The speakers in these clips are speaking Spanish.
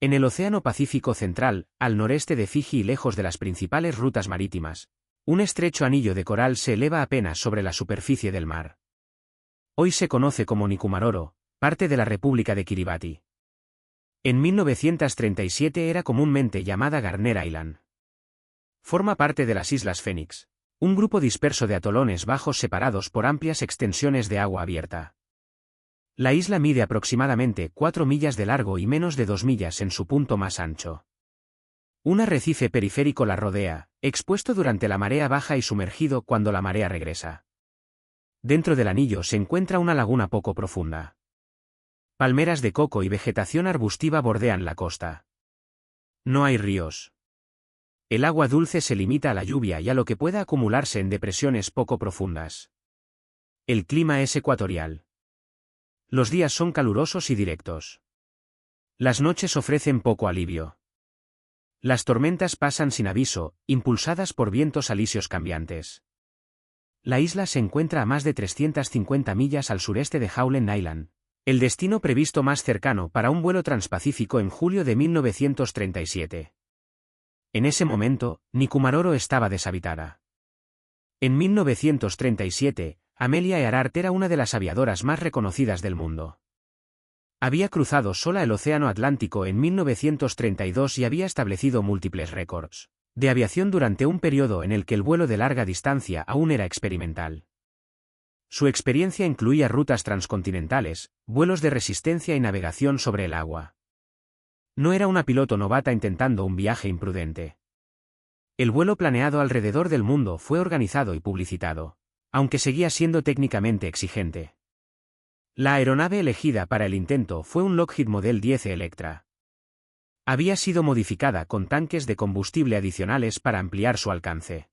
En el Océano Pacífico Central, al noreste de Fiji y lejos de las principales rutas marítimas, un estrecho anillo de coral se eleva apenas sobre la superficie del mar. Hoy se conoce como Nikumaroro, parte de la República de Kiribati. En 1937 era comúnmente llamada Garner Island. Forma parte de las Islas Fénix, un grupo disperso de atolones bajos separados por amplias extensiones de agua abierta. La isla mide aproximadamente 4 millas de largo y menos de 2 millas en su punto más ancho. Un arrecife periférico la rodea, expuesto durante la marea baja y sumergido cuando la marea regresa. Dentro del anillo se encuentra una laguna poco profunda. Palmeras de coco y vegetación arbustiva bordean la costa. No hay ríos. El agua dulce se limita a la lluvia y a lo que pueda acumularse en depresiones poco profundas. El clima es ecuatorial. Los días son calurosos y directos. Las noches ofrecen poco alivio. Las tormentas pasan sin aviso, impulsadas por vientos alisios cambiantes. La isla se encuentra a más de 350 millas al sureste de Howland Island, el destino previsto más cercano para un vuelo transpacífico en julio de 1937. En ese momento, Nikumaroro estaba deshabitada. En 1937, Amelia Earhart era una de las aviadoras más reconocidas del mundo. Había cruzado sola el Océano Atlántico en 1932 y había establecido múltiples récords de aviación durante un periodo en el que el vuelo de larga distancia aún era experimental. Su experiencia incluía rutas transcontinentales, vuelos de resistencia y navegación sobre el agua. No era una piloto novata intentando un viaje imprudente. El vuelo planeado alrededor del mundo fue organizado y publicitado, aunque seguía siendo técnicamente exigente. La aeronave elegida para el intento fue un Lockheed Model 10 Electra. Había sido modificada con tanques de combustible adicionales para ampliar su alcance.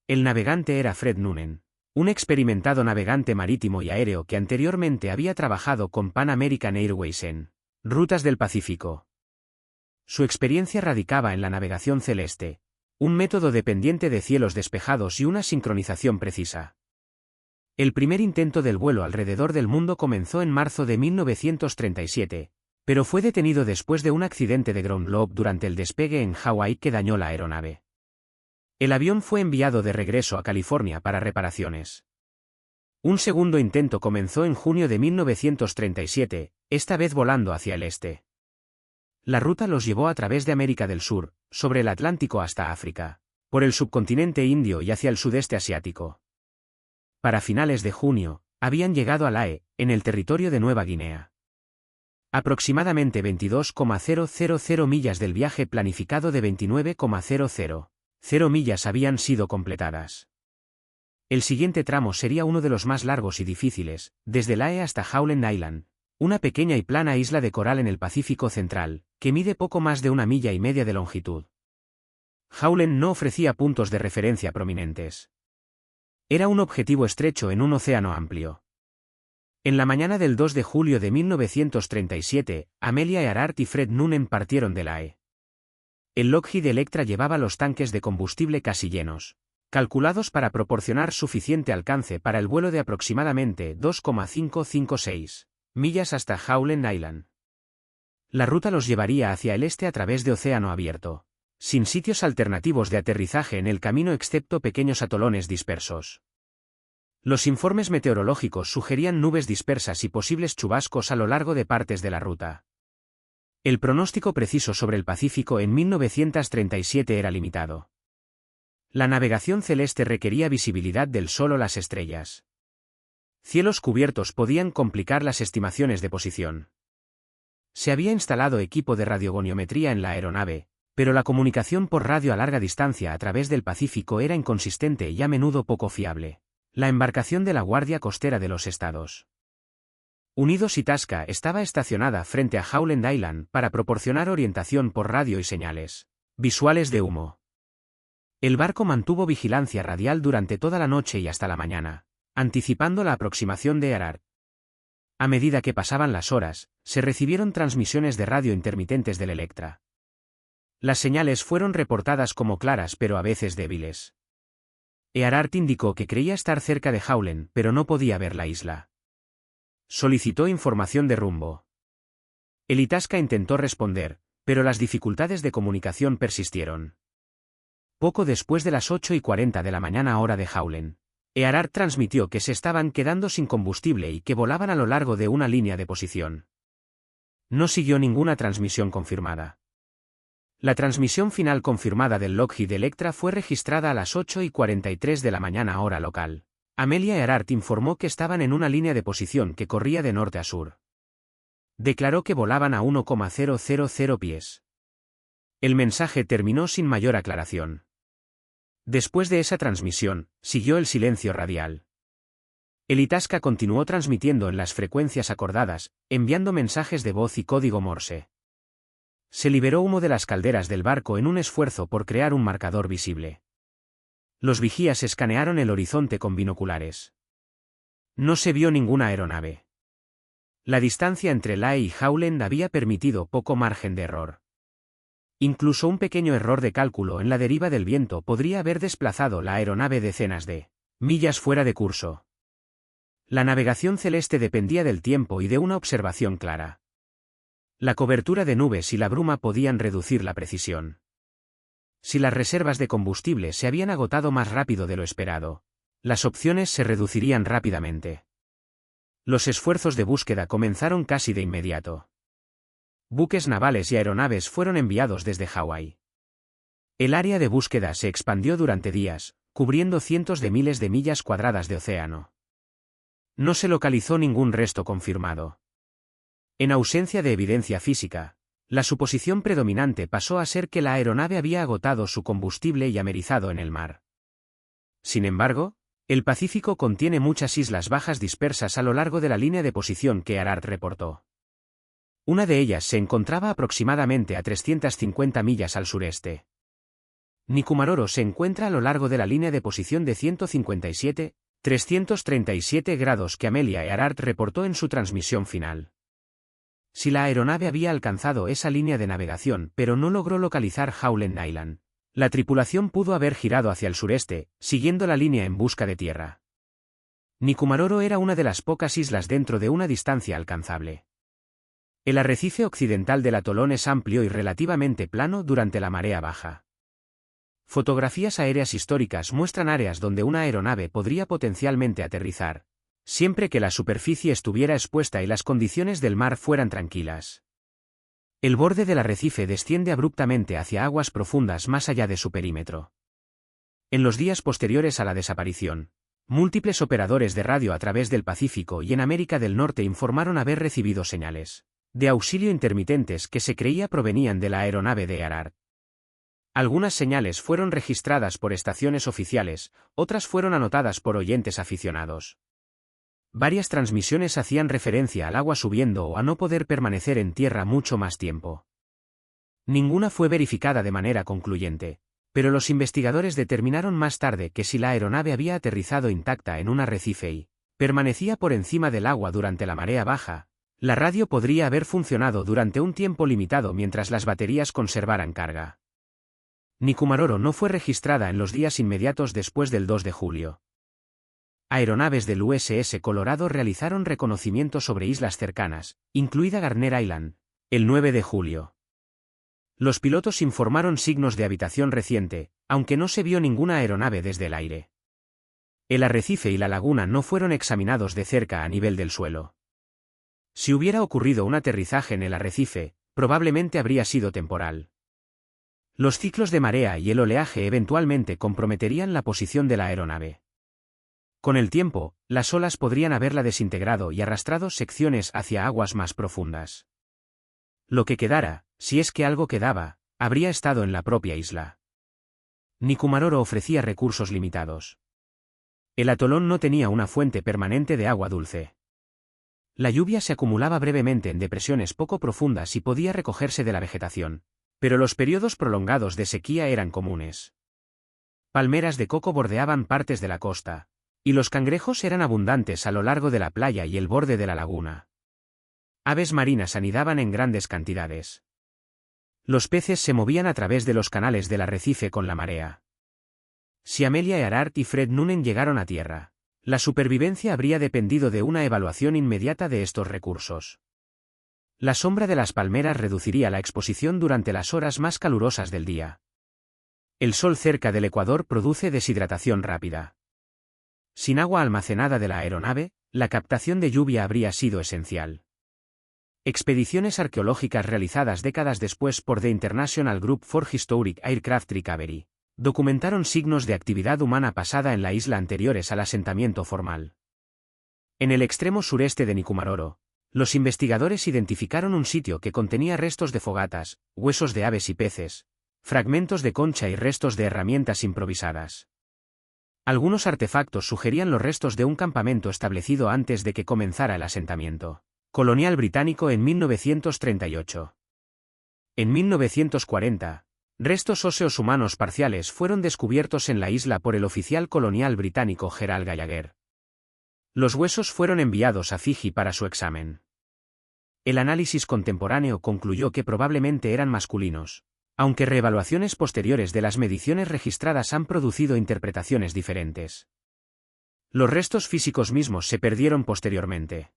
El navegante era Fred Noonan, un experimentado navegante marítimo y aéreo que anteriormente había trabajado con Pan American Airways en rutas del Pacífico. Su experiencia radicaba en la navegación celeste, un método dependiente de cielos despejados y una sincronización precisa. El primer intento del vuelo alrededor del mundo comenzó en marzo de 1937, pero fue detenido después de un accidente de ground loop durante el despegue en Hawái que dañó la aeronave. El avión fue enviado de regreso a California para reparaciones. Un segundo intento comenzó en junio de 1937, esta vez volando hacia el este. La ruta los llevó a través de América del Sur, sobre el Atlántico hasta África, por el subcontinente indio y hacia el sudeste asiático. Para finales de junio, habían llegado a Lae, en el territorio de Nueva Guinea. Aproximadamente 22,000 millas del viaje planificado de 29,000 millas habían sido completadas. El siguiente tramo sería uno de los más largos y difíciles, desde Lae hasta Howland Island, una pequeña y plana isla de coral en el Pacífico Central, que mide poco más de 1,5 millas de longitud. Howland no ofrecía puntos de referencia prominentes. Era un objetivo estrecho en un océano amplio. En la mañana del 2 de julio de 1937, Amelia Earhart y Fred Noonan partieron de Lae. El Lockheed Electra llevaba los tanques de combustible casi llenos, calculados para proporcionar suficiente alcance para el vuelo de aproximadamente 2,556 millas hasta Howland Island. La ruta los llevaría hacia el este a través de océano abierto, sin sitios alternativos de aterrizaje en el camino excepto pequeños atolones dispersos. Los informes meteorológicos sugerían nubes dispersas y posibles chubascos a lo largo de partes de la ruta. El pronóstico preciso sobre el Pacífico en 1937 era limitado. La navegación celeste requería visibilidad del sol o las estrellas. Cielos cubiertos podían complicar las estimaciones de posición. Se había instalado equipo de radiogoniometría en la aeronave, pero la comunicación por radio a larga distancia a través del Pacífico era inconsistente y a menudo poco fiable. La embarcación de la Guardia Costera de los Estados Unidos Itasca estaba estacionada frente a Howland Island para proporcionar orientación por radio y señales visuales de humo. El barco mantuvo vigilancia radial durante toda la noche y hasta la mañana, anticipando la aproximación de Earhart. A medida que pasaban las horas, se recibieron transmisiones de radio intermitentes del Electra. Las señales fueron reportadas como claras pero a veces débiles. Earhart indicó que creía estar cerca de Howland, pero no podía ver la isla. Solicitó información de rumbo. El Itasca intentó responder, Pero las dificultades de comunicación persistieron. Poco después de las 8:40 de la mañana hora de Howland, Earhart transmitió que se estaban quedando sin combustible y que volaban a lo largo de una línea de posición. No siguió ninguna transmisión confirmada. La transmisión final confirmada del Lockheed Electra fue registrada a las 8:43 de la mañana hora local. Amelia Earhart informó que estaban en una línea de posición que corría de norte a sur. Declaró que volaban a 1,000 pies. El mensaje terminó sin mayor aclaración. Después de esa transmisión, siguió el silencio radial. El Itasca continuó transmitiendo en las frecuencias acordadas, enviando mensajes de voz y código Morse. Se liberó humo de las calderas del barco en un esfuerzo por crear un marcador visible. Los vigías escanearon el horizonte con binoculares. No se vio ninguna aeronave. La distancia entre Lae y Howland había permitido poco margen de error. Incluso un pequeño error de cálculo en la deriva del viento podría haber desplazado la aeronave decenas de millas fuera de curso. La navegación celeste dependía del tiempo y de una observación clara. La cobertura de nubes y la bruma podían reducir la precisión. Si las reservas de combustible se habían agotado más rápido de lo esperado, las opciones se reducirían rápidamente. Los esfuerzos de búsqueda comenzaron casi de inmediato. Buques navales y aeronaves fueron enviados desde Hawái. El área de búsqueda se expandió durante días, cubriendo cientos de miles de millas cuadradas de océano. No se localizó ningún resto confirmado. En ausencia de evidencia física, la suposición predominante pasó a ser que la aeronave había agotado su combustible y amerizado en el mar. Sin embargo, el Pacífico contiene muchas islas bajas dispersas a lo largo de la línea de posición que Earhart reportó. Una de ellas se encontraba aproximadamente a 350 millas al sureste. Nikumaroro se encuentra a lo largo de la línea de posición de 337 grados que Amelia Earhart reportó en su transmisión final. Si la aeronave había alcanzado esa línea de navegación pero no logró localizar Howland Island, la tripulación pudo haber girado hacia el sureste, siguiendo la línea en busca de tierra. Nikumaroro era una de las pocas islas dentro de una distancia alcanzable. El arrecife occidental del atolón es amplio y relativamente plano durante la marea baja. Fotografías aéreas históricas muestran áreas donde una aeronave podría potencialmente aterrizar, siempre que la superficie estuviera expuesta y las condiciones del mar fueran tranquilas. El borde del arrecife desciende abruptamente hacia aguas profundas más allá de su perímetro. En los días posteriores a la desaparición, múltiples operadores de radio a través del Pacífico y en América del Norte informaron haber recibido señales de auxilio intermitentes que se creía provenían de la aeronave de Earhart. Algunas señales fueron registradas por estaciones oficiales, otras fueron anotadas por oyentes aficionados. Varias transmisiones hacían referencia al agua subiendo o a no poder permanecer en tierra mucho más tiempo. Ninguna fue verificada de manera concluyente, pero los investigadores determinaron más tarde que si la aeronave había aterrizado intacta en un arrecife y permanecía por encima del agua durante la marea baja, la radio podría haber funcionado durante un tiempo limitado mientras las baterías conservaran carga. Nikumaroro no fue registrada en los días inmediatos después del 2 de julio. Aeronaves del USS Colorado realizaron reconocimiento sobre islas cercanas, incluida Garner Island, el 9 de julio. Los pilotos informaron signos de habitación reciente, aunque no se vio ninguna aeronave desde el aire. El arrecife y la laguna no fueron examinados de cerca a nivel del suelo. Si hubiera ocurrido un aterrizaje en el arrecife, probablemente habría sido temporal. Los ciclos de marea y el oleaje eventualmente comprometerían la posición de la aeronave. Con el tiempo, las olas podrían haberla desintegrado y arrastrado secciones hacia aguas más profundas. Lo que quedara, si es que algo quedaba, habría estado en la propia isla. Nikumaroro ofrecía recursos limitados. El atolón no tenía una fuente permanente de agua dulce. La lluvia se acumulaba brevemente en depresiones poco profundas y podía recogerse de la vegetación, pero los periodos prolongados de sequía eran comunes. Palmeras de coco bordeaban partes de la costa, y los cangrejos eran abundantes a lo largo de la playa y el borde de la laguna. Aves marinas anidaban en grandes cantidades. Los peces se movían a través de los canales del arrecife con la marea. Si Amelia Earhart y Fred Noonan llegaron a tierra, la supervivencia habría dependido de una evaluación inmediata de estos recursos. La sombra de las palmeras reduciría la exposición durante las horas más calurosas del día. El sol cerca del ecuador produce deshidratación rápida. Sin agua almacenada de la aeronave, la captación de lluvia habría sido esencial. Expediciones arqueológicas realizadas décadas después por The International Group for Historic Aircraft Recovery documentaron signos de actividad humana pasada en la isla anteriores al asentamiento formal. En el extremo sureste de Nikumaroro, los investigadores identificaron un sitio que contenía restos de fogatas, huesos de aves y peces, fragmentos de concha y restos de herramientas improvisadas. Algunos artefactos sugerían los restos de un campamento establecido antes de que comenzara el asentamiento colonial británico en 1938. En 1940, restos óseos humanos parciales fueron descubiertos en la isla por el oficial colonial británico Gerald Gallagher. Los huesos fueron enviados a Fiji para su examen. El análisis contemporáneo concluyó que probablemente eran masculinos, aunque reevaluaciones posteriores de las mediciones registradas han producido interpretaciones diferentes. Los restos físicos mismos se perdieron posteriormente.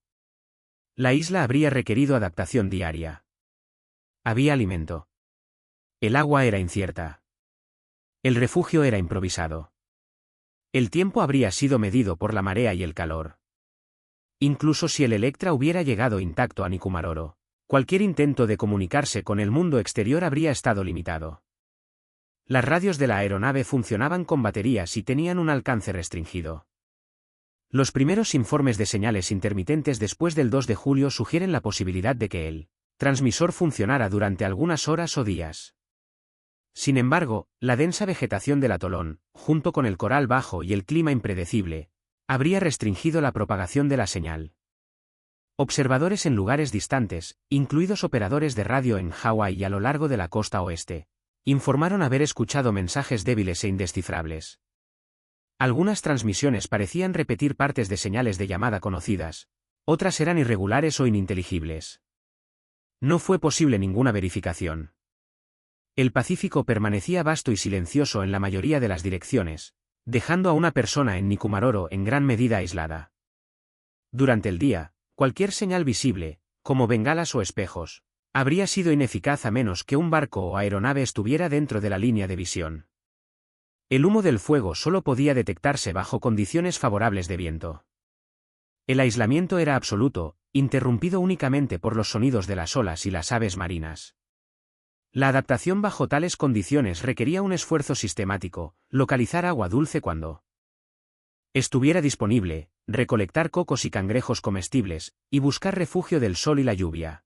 La isla habría requerido adaptación diaria. Había alimento. El agua era incierta. El refugio era improvisado. El tiempo habría sido medido por la marea y el calor. Incluso si el Electra hubiera llegado intacto a Nikumaroro, cualquier intento de comunicarse con el mundo exterior habría estado limitado. Las radios de la aeronave funcionaban con baterías y tenían un alcance restringido. Los primeros informes de señales intermitentes después del 2 de julio sugieren la posibilidad de que el transmisor funcionara durante algunas horas o días. Sin embargo, la densa vegetación del atolón, junto con el coral bajo y el clima impredecible, habría restringido la propagación de la señal. Observadores en lugares distantes, incluidos operadores de radio en Hawái y a lo largo de la costa oeste, informaron haber escuchado mensajes débiles e indescifrables. Algunas transmisiones parecían repetir partes de señales de llamada conocidas, otras eran irregulares o ininteligibles. No fue posible ninguna verificación. El Pacífico permanecía vasto y silencioso en la mayoría de las direcciones, dejando a una persona en Nikumaroro en gran medida aislada. Durante el día, cualquier señal visible, como bengalas o espejos, habría sido ineficaz a menos que un barco o aeronave estuviera dentro de la línea de visión. El humo del fuego solo podía detectarse bajo condiciones favorables de viento. El aislamiento era absoluto, interrumpido únicamente por los sonidos de las olas y las aves marinas. La adaptación bajo tales condiciones requería un esfuerzo sistemático, localizar agua dulce cuando estuviera disponible, recolectar cocos y cangrejos comestibles, y buscar refugio del sol y la lluvia.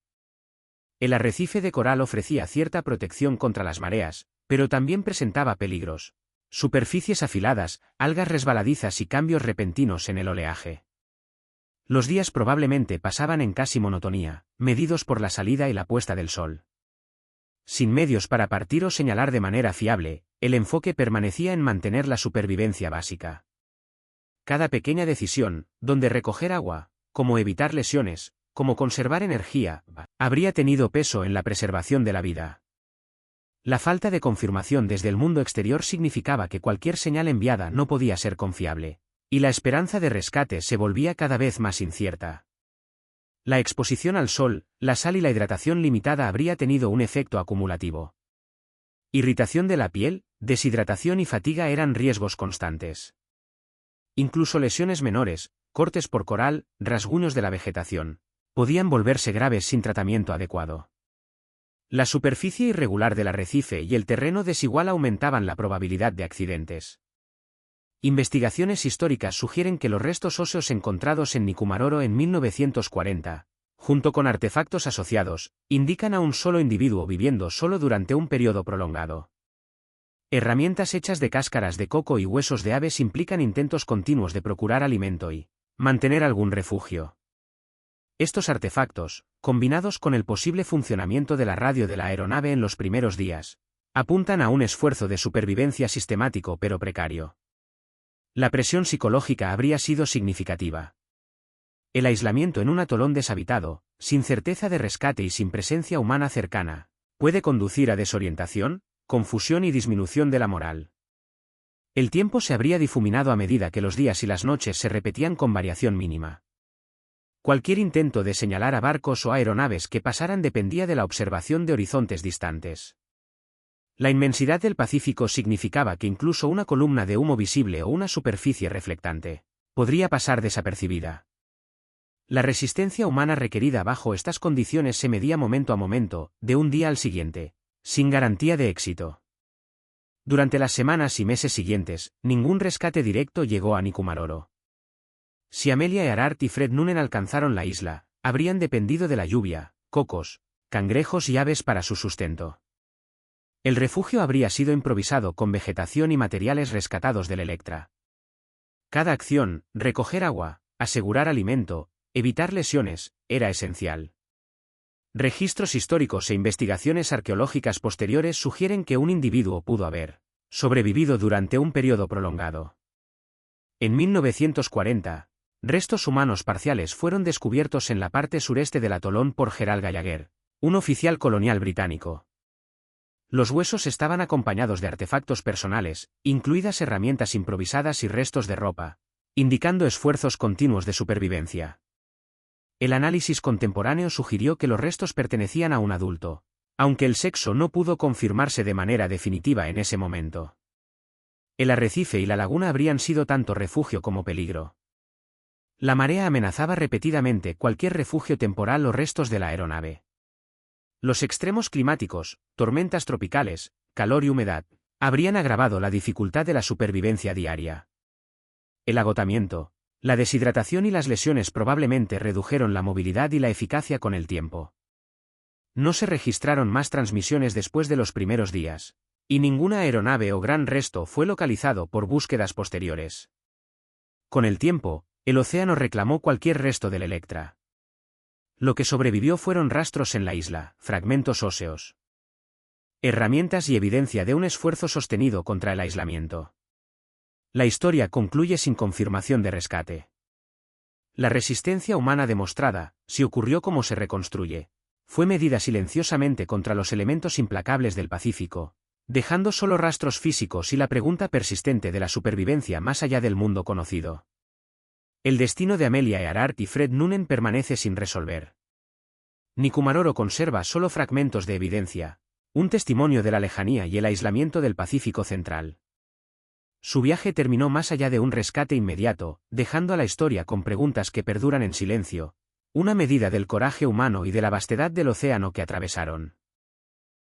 El arrecife de coral ofrecía cierta protección contra las mareas, pero también presentaba peligros. Superficies afiladas, algas resbaladizas y cambios repentinos en el oleaje. Los días probablemente pasaban en casi monotonía, medidos por la salida y la puesta del sol. Sin medios para partir o señalar de manera fiable, el enfoque permanecía en mantener la supervivencia básica. Cada pequeña decisión, donde recoger agua, como evitar lesiones, como conservar energía, habría tenido peso en la preservación de la vida. La falta de confirmación desde el mundo exterior significaba que cualquier señal enviada no podía ser confiable, y la esperanza de rescate se volvía cada vez más incierta. La exposición al sol, la sal y la hidratación limitada habría tenido un efecto acumulativo. Irritación de la piel, deshidratación y fatiga eran riesgos constantes. Incluso lesiones menores, cortes por coral, rasguños de la vegetación, podían volverse graves sin tratamiento adecuado. La superficie irregular del arrecife y el terreno desigual aumentaban la probabilidad de accidentes. Investigaciones históricas sugieren que los restos óseos encontrados en Nikumaroro en 1940, junto con artefactos asociados, indican a un solo individuo viviendo solo durante un periodo prolongado. Herramientas hechas de cáscaras de coco y huesos de aves implican intentos continuos de procurar alimento y mantener algún refugio. Estos artefactos, combinados con el posible funcionamiento de la radio de la aeronave en los primeros días, apuntan a un esfuerzo de supervivencia sistemático pero precario. La presión psicológica habría sido significativa. El aislamiento en un atolón deshabitado, sin certeza de rescate y sin presencia humana cercana, puede conducir a desorientación, confusión y disminución de la moral. El tiempo se habría difuminado a medida que los días y las noches se repetían con variación mínima. Cualquier intento de señalar a barcos o aeronaves que pasaran dependía de la observación de horizontes distantes. La inmensidad del Pacífico significaba que incluso una columna de humo visible o una superficie reflectante podría pasar desapercibida. La resistencia humana requerida bajo estas condiciones se medía momento a momento, de un día al siguiente, sin garantía de éxito. Durante las semanas y meses siguientes, ningún rescate directo llegó a Nikumaroro. Si Amelia Earhart y Fred Noonan alcanzaron la isla, habrían dependido de la lluvia, cocos, cangrejos y aves para su sustento. El refugio habría sido improvisado con vegetación y materiales rescatados del Electra. Cada acción, recoger agua, asegurar alimento, evitar lesiones, era esencial. Registros históricos e investigaciones arqueológicas posteriores sugieren que un individuo pudo haber sobrevivido durante un periodo prolongado. En 1940, restos humanos parciales fueron descubiertos en la parte sureste del atolón por Gerald Gallagher, un oficial colonial británico. Los huesos estaban acompañados de artefactos personales, incluidas herramientas improvisadas y restos de ropa, indicando esfuerzos continuos de supervivencia. El análisis contemporáneo sugirió que los restos pertenecían a un adulto, aunque el sexo no pudo confirmarse de manera definitiva en ese momento. El arrecife y la laguna habrían sido tanto refugio como peligro. La marea amenazaba repetidamente cualquier refugio temporal o restos de la aeronave. Los extremos climáticos, tormentas tropicales, calor y humedad, habrían agravado la dificultad de la supervivencia diaria. El agotamiento, la deshidratación y las lesiones probablemente redujeron la movilidad y la eficacia con el tiempo. No se registraron más transmisiones después de los primeros días, y ninguna aeronave o gran resto fue localizado por búsquedas posteriores. Con el tiempo, el océano reclamó cualquier resto del Electra. Lo que sobrevivió fueron rastros en la isla, fragmentos óseos, herramientas y evidencia de un esfuerzo sostenido contra el aislamiento. La historia concluye sin confirmación de rescate. La resistencia humana demostrada, si ocurrió como se reconstruye, fue medida silenciosamente contra los elementos implacables del Pacífico, dejando solo rastros físicos y la pregunta persistente de la supervivencia más allá del mundo conocido. El destino de Amelia Earhart y Fred Noonan permanece sin resolver. Nikumaroro conserva solo fragmentos de evidencia, un testimonio de la lejanía y el aislamiento del Pacífico Central. Su viaje terminó más allá de un rescate inmediato, dejando a la historia con preguntas que perduran en silencio, una medida del coraje humano y de la vastedad del océano que atravesaron.